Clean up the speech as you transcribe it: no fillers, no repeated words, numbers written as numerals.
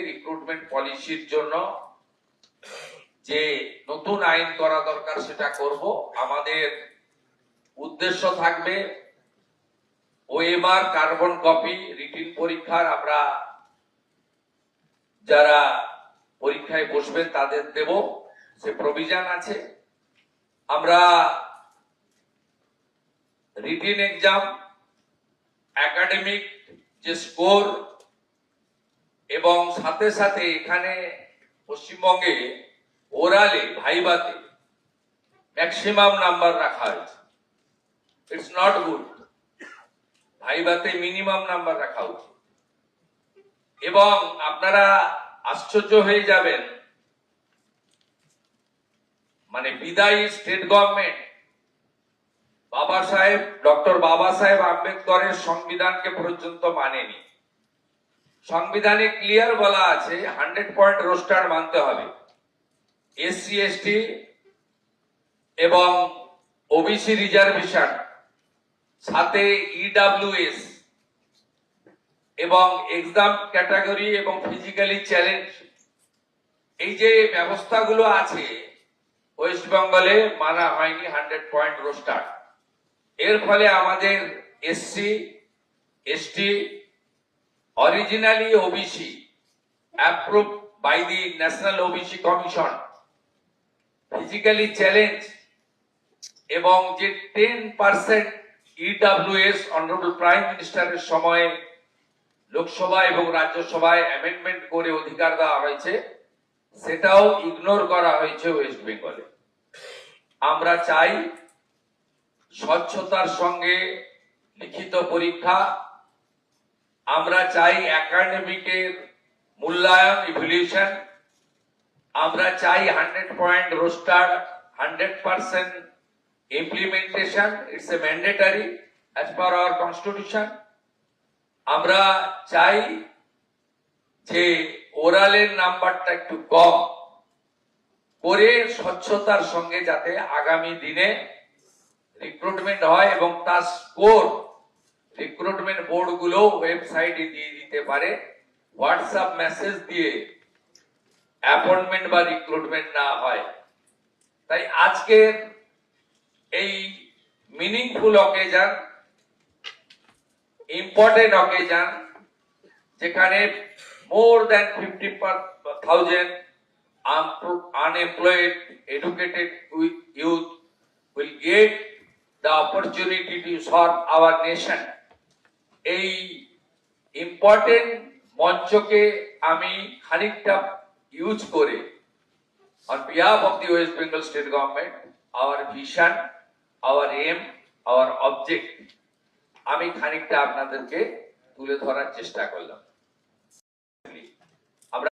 Recruitment পলিসির জন্য যে নতুন আইন করা দরকার সেটা করব। আমাদের উদ্দেশ্য থাকবে ওএমআর কার্বন কপি রিটিন পরীক্ষার আমরা যারা পরীক্ষায় বসবেন তাদের দেব, সে প্রভিশন আছে। আমরা রিটিন এক্সাম, একাডেমিক যে স্কোর এবং সাথে সাথে এখানে পশ্চিমবঙ্গে ওরালে ভাইভাতে ম্যাক্সিমাম নাম্বার রাখা হয়েছে। It's not good. ভাইভাতে মিনিমাম নাম্বার রাখা উচিত। এবং আপনারা আশ্চর্য হয়ে যাবেন, মানে বিদায়ী স্টেট গভর্নমেন্ট ডক্টর বাবা সাহেব আম্বেদকরের সংবিধানকে পর্যন্ত মানেনি। সংবিধানে ক্লিয়ার বলা আছে 100 পয়েন্ট রোস্টার মানতে হবে। এসসি এসটি এবং ওবিসি রিজার্ভেশন, সাথে ইডব্লিউএস এবং এক্সাম ক্যাটাগরি এবং ফিজিক্যালি চ্যালেঞ্জ, এই যে ব্যবস্থাগুলো আছে ওয়েস্ট বেঙ্গলে মানা হয়নি 100 পয়েন্ট রোস্টার। এর ফলে আমাদের SC ST originally OBC approved by the National OBC Commission physically challenged এবং যে 10% EWS অনারেবল প্রাইম মিনিস্টারের সময় লোকসভা এবং রাজ্যসভায় অ্যামেন্ডমেন্ট করে অধিকার দেওয়া হয়েছে, সেটাও ইগনোর করা হয়েছে ওয়েস্ট বেঙ্গলে। আমরা চাই স্বচ্ছতার সঙ্গে লিখিত পরীক্ষা, আমরা চাই একাডেমিকের মূল্যায়ন ইভ্যালুয়েশন, আমরা চাই 100 point roaster, 100% implementation, it's a mandatory as per hour constitution. আমরা চাই যে ওরালের নাম্বারটা একটু কম করে স্বচ্ছতার সঙ্গে যাতে আগামী দিনে রিক্রুটমেন্ট হয় এবং তার স্কোর রিক্রুটমেন্ট বোর্ড গুলো ওয়েবসাইটে দিয়ে দিতে পারে, হোয়াটসঅ্যাপ মেসেজ দিয়ে অ্যাপয়েন্টমেন্ট বা রিক্রুটমেন্ট না হয়। তাই আজকের এই মিনিংফুল অকেশন, ইম্পর্টেন্ট অকেশন, যেখানে more than 50,000 unemployed educated youth will get the opportunity to serve our nation, এই ইম্পর্টেন্ট মঞ্চকে আমি খানিকটা ইউজ করে on behalf of the West Bengal State Government, our vision, our aim, our object, আমি খানিকটা আপনাদেরকে তুলে ধরার চেষ্টা করলাম।